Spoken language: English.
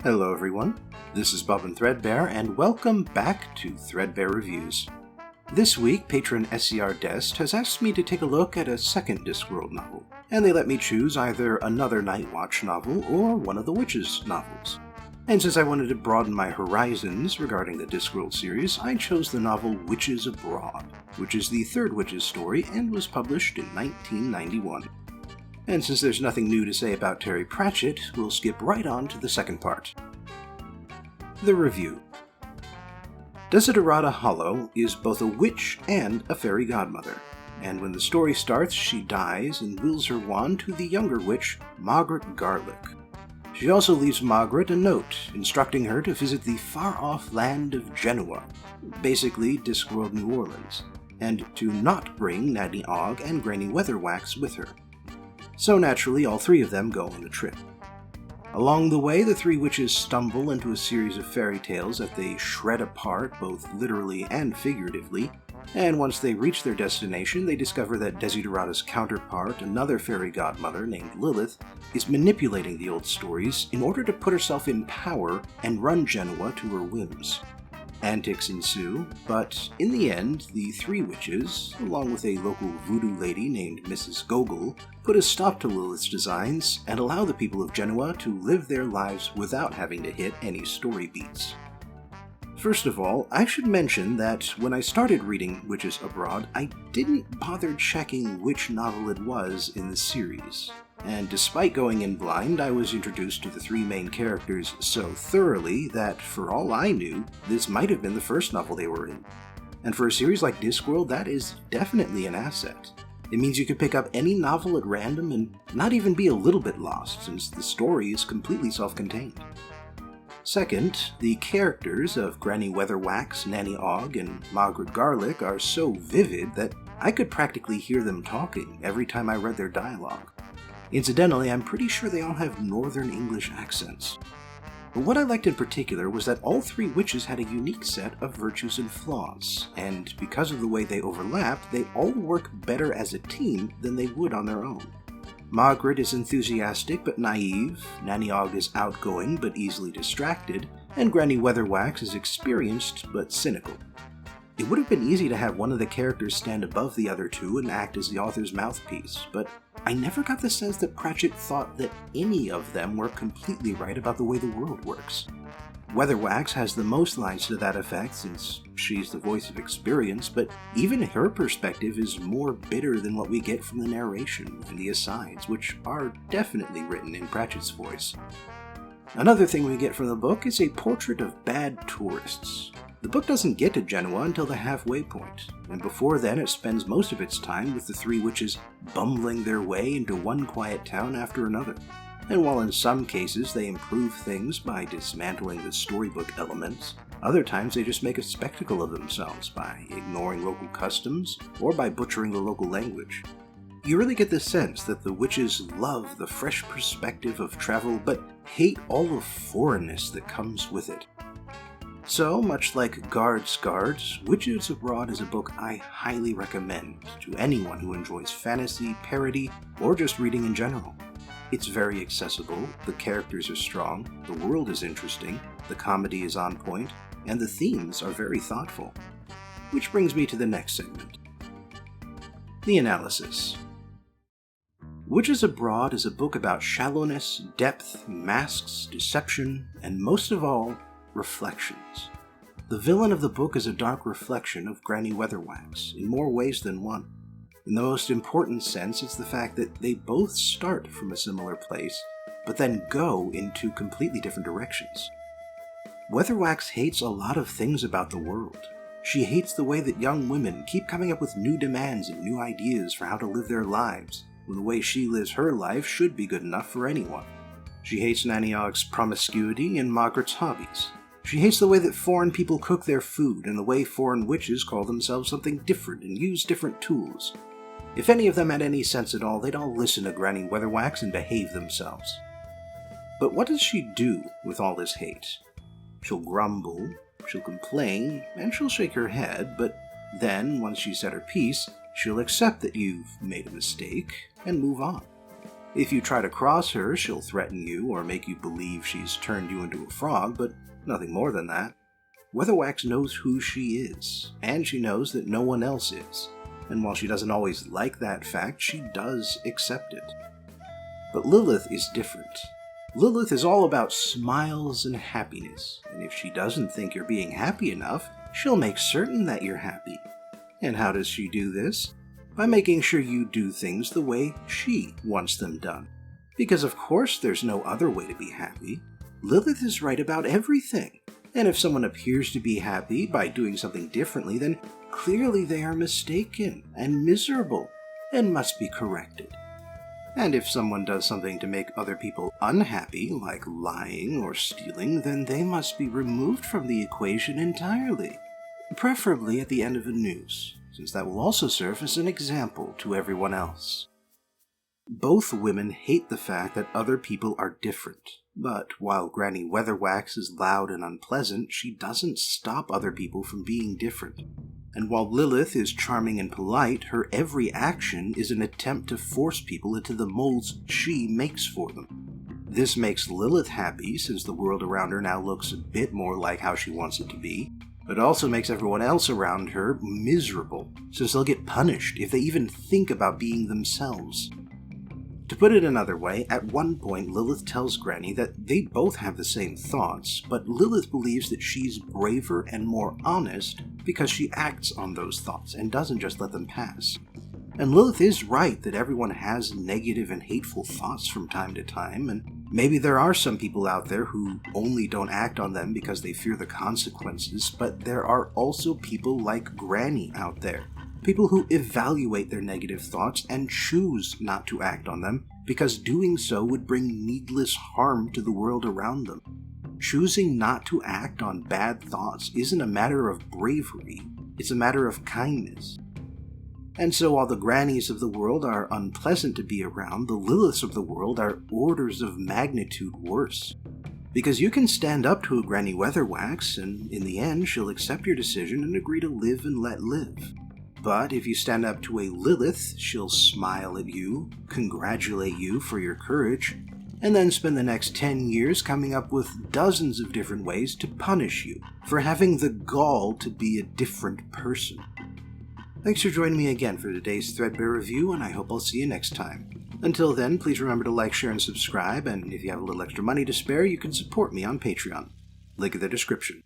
Hello everyone, this is Bob and Threadbare, and welcome back to Threadbare Reviews. This week, patron SCR Dest has asked me to take a look at a second Discworld novel, and they let me choose either another Night Watch novel or one of the Witches novels. And since I wanted to broaden my horizons regarding the Discworld series, I chose the novel Witches Abroad, which is the third Witches story and was published in 1991. And since there's nothing new to say about Terry Pratchett, we'll skip right on to the second part. The review. Desiderata Hollow is both a witch and a fairy godmother, and when the story starts, she dies and wills her wand to the younger witch, Margaret Garlick. She also leaves Margaret a note instructing her to visit the far-off land of Genoa, basically Discworld New Orleans, and to not bring Nanny Ogg and Granny Weatherwax with her. So naturally, all three of them go on the trip. Along the way, the three witches stumble into a series of fairy tales that they shred apart both literally and figuratively, and once they reach their destination, they discover that Desiderata's counterpart, another fairy godmother named Lilith, is manipulating the old stories in order to put herself in power and run Genoa to her whims. Antics ensue, but in the end, the three witches, along with a local voodoo lady named Mrs. Gogol, put a stop to Lilith's designs and allow the people of Genoa to live their lives without having to hit any story beats. First of all, I should mention that when I started reading Witches Abroad, I didn't bother checking which novel it was in the series. And despite going in blind, I was introduced to the three main characters so thoroughly that, for all I knew, this might have been the first novel they were in. And for a series like Discworld, that is definitely an asset. It means you could pick up any novel at random and not even be a little bit lost, since the story is completely self-contained. Second, the characters of Granny Weatherwax, Nanny Ogg, and Margaret Garlick are so vivid that I could practically hear them talking every time I read their dialogue. Incidentally, I'm pretty sure they all have Northern English accents. But what I liked in particular was that all three witches had a unique set of virtues and flaws, and because of the way they overlapped, they all work better as a team than they would on their own. Margaret is enthusiastic but naive, Nanny Ogg is outgoing but easily distracted, and Granny Weatherwax is experienced but cynical. It would have been easy to have one of the characters stand above the other two and act as the author's mouthpiece, but I never got the sense that Pratchett thought that any of them were completely right about the way the world works. Weatherwax has the most lines to that effect since she's the voice of experience, but even her perspective is more bitter than what we get from the narration and the asides, which are definitely written in Pratchett's voice. Another thing we get from the book is a portrait of bad tourists. The book doesn't get to Genoa until the halfway point, and before then it spends most of its time with the three witches bumbling their way into one quiet town after another. And while in some cases they improve things by dismantling the storybook elements, other times they just make a spectacle of themselves by ignoring local customs or by butchering the local language. You really get the sense that the witches love the fresh perspective of travel but hate all the foreignness that comes with it. So, much like Guards, Witches Abroad is a book I highly recommend to anyone who enjoys fantasy, parody, or just reading in general. It's very accessible, the characters are strong, the world is interesting, the comedy is on point, and the themes are very thoughtful. Which brings me to the next segment. The analysis. Witches Abroad is a book about shallowness, depth, masks, deception, and most of all, reflections. The villain of the book is a dark reflection of Granny Weatherwax, in more ways than one. In the most important sense, it's the fact that they both start from a similar place, but then go in two completely different directions. Weatherwax hates a lot of things about the world. She hates the way that young women keep coming up with new demands and new ideas for how to live their lives, when the way she lives her life should be good enough for anyone. She hates Nanny Ogg's promiscuity and Margaret's hobbies. She hates the way that foreign people cook their food and the way foreign witches call themselves something different and use different tools. If any of them had any sense at all, they'd all listen to Granny Weatherwax and behave themselves. But what does she do with all this hate? She'll grumble, she'll complain, and she'll shake her head, but then, once she's said her piece, she'll accept that you've made a mistake and move on. If you try to cross her, she'll threaten you or make you believe she's turned you into a frog, but nothing more than that. Weatherwax knows who she is, and she knows that no one else is. And while she doesn't always like that fact, she does accept it. But Lilith is different. Lilith is all about smiles and happiness, and if she doesn't think you're being happy enough, she'll make certain that you're happy. And how does she do this? By making sure you do things the way she wants them done. Because of course there's no other way to be happy. Lilith is right about everything. And if someone appears to be happy by doing something differently, then clearly they are mistaken and miserable and must be corrected. And if someone does something to make other people unhappy, like lying or stealing, then they must be removed from the equation entirely, preferably at the end of a news, since that will also serve as an example to everyone else. Both women hate the fact that other people are different, but while Granny Weatherwax is loud and unpleasant, she doesn't stop other people from being different. And while Lilith is charming and polite, her every action is an attempt to force people into the molds she makes for them. This makes Lilith happy, since the world around her now looks a bit more like how she wants it to be, but also makes everyone else around her miserable, since they'll get punished if they even think about being themselves. To put it another way, at one point Lilith tells Granny that they both have the same thoughts, but Lilith believes that she's braver and more honest because she acts on those thoughts and doesn't just let them pass. And Lilith is right that everyone has negative and hateful thoughts from time to time, and maybe there are some people out there who only don't act on them because they fear the consequences, but there are also people like Granny out there. People who evaluate their negative thoughts and choose not to act on them because doing so would bring needless harm to the world around them. Choosing not to act on bad thoughts isn't a matter of bravery, it's a matter of kindness. And so while the Grannies of the world are unpleasant to be around, the Liliths of the world are orders of magnitude worse. Because you can stand up to a Granny Weatherwax, and in the end she'll accept your decision and agree to live and let live. But if you stand up to a Lilith, she'll smile at you, congratulate you for your courage, and then spend the next 10 years coming up with dozens of different ways to punish you for having the gall to be a different person. Thanks for joining me again for today's Threadbare review, and I hope I'll see you next time. Until then, please remember to like, share, and subscribe, and if you have a little extra money to spare, you can support me on Patreon. Link in the description.